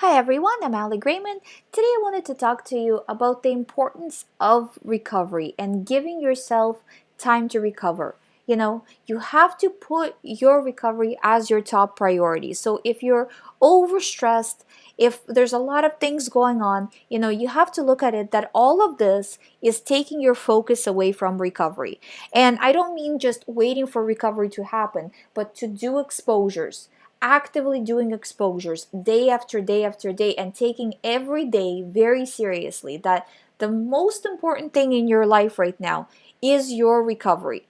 Hi everyone, I'm GREYMOND. Today I wanted to talk to you about the importance of recovery and giving yourself time to recover. You have to put your recovery as your top priority. So if you're overstressed, if there's a lot of things going on, you have to look at it that all of this is taking your focus away from recovery. And I don't mean just waiting for recovery to happen, but to do exposures, actively doing exposures day after day after day, and taking every day very seriously, that the most important thing in your life right now is your recovery.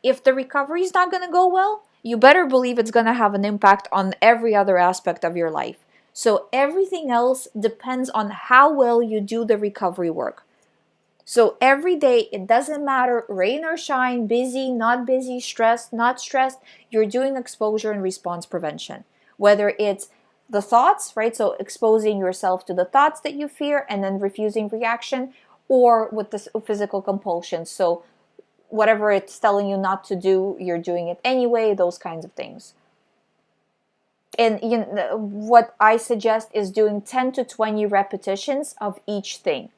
If the recovery is not going to go well, you better believe it's going to have an impact on every other aspect of your life. So everything else depends on how well you do the recovery work. So every day, it doesn't matter, rain or shine, busy, not busy, stressed, not stressed, you're doing exposure and response prevention. Whether it's the thoughts, right? So exposing yourself to the thoughts that you fear and then refusing reaction, or with the physical compulsion. So whatever it's telling you not to do, you're doing it anyway, those kinds of things. And what I suggest is doing 10 to 20 repetitions of each thing.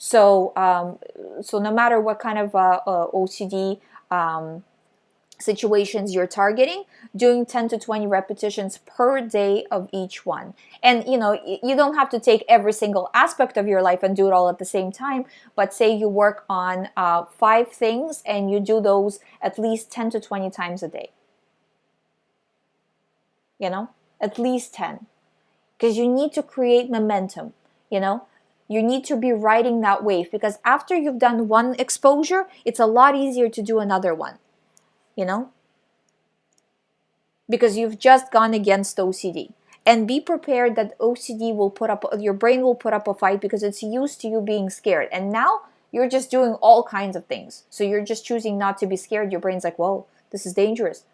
So, no matter what kind of OCD situations you're targeting, doing 10 to 20 repetitions per day of each one. And you don't have to take every single aspect of your life and do it all at the same time, but say you work on 5 things and you do those at least 10 to 20 times a day. At least 10. Because you need to create momentum, You need to be riding that wave, because after you've done one exposure, it's a lot easier to do another one, because you've just gone against OCD. And be prepared that OCD will your brain will put up a fight, because it's used to you being scared. And now you're just doing all kinds of things. So you're just choosing not to be scared. Your brain's like, whoa, this is dangerous.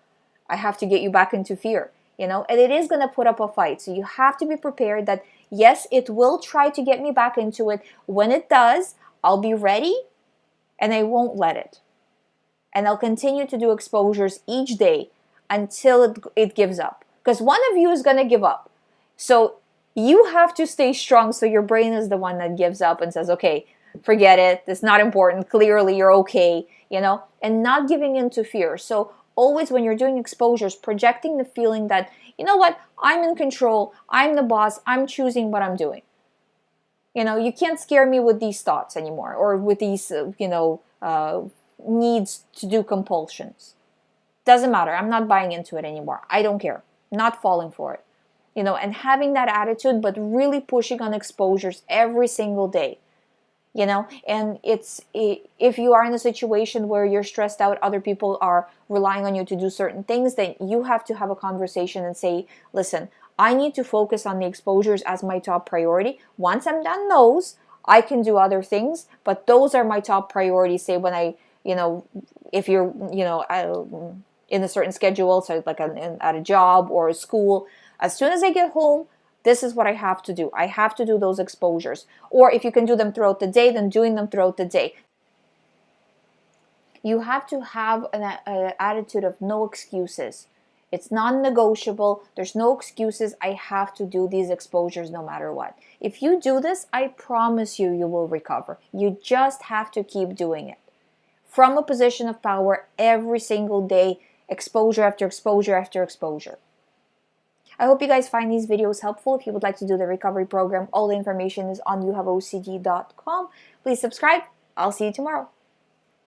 I have to get you back into fear, and it is going to put up a fight. So you have to be prepared that, yes, it will try to get me back into it. When it does, I'll be ready and I won't let it. And I'll continue to do exposures each day until it gives up. Because one of you is going to give up. So you have to stay strong, so your brain is the one that gives up and says, okay, forget it. It's not important. Clearly you're okay, and not giving in to fear. So always when you're doing exposures, projecting the feeling that, you know what, I'm in control, I'm the boss, I'm choosing what I'm doing. You can't scare me with these thoughts anymore, or with these, needs to do compulsions. Doesn't matter, I'm not buying into it anymore. I don't care, not falling for it. And having that attitude, but really pushing on exposures every single day. And if you are in a situation where you're stressed out, other people are relying on you to do certain things, then you have to have a conversation and say, listen, I need to focus on the exposures as my top priority. Once I'm done those, I can do other things, but those are my top priorities. Say when if you're, in a certain schedule, so like at a job or a school, as soon as I get home, this is what I have to do. I have to do those exposures. Or if you can do them throughout the day, then doing them throughout the day. You have to have an attitude of no excuses. It's non-negotiable. There's no excuses. I have to do these exposures no matter what. If you do this, I promise you, you will recover. You just have to keep doing it. From a position of power every single day, exposure after exposure after exposure. I hope you guys find these videos helpful. If you would like to do the recovery program, all the information is on youhaveocd.com. Please subscribe. I'll see you tomorrow.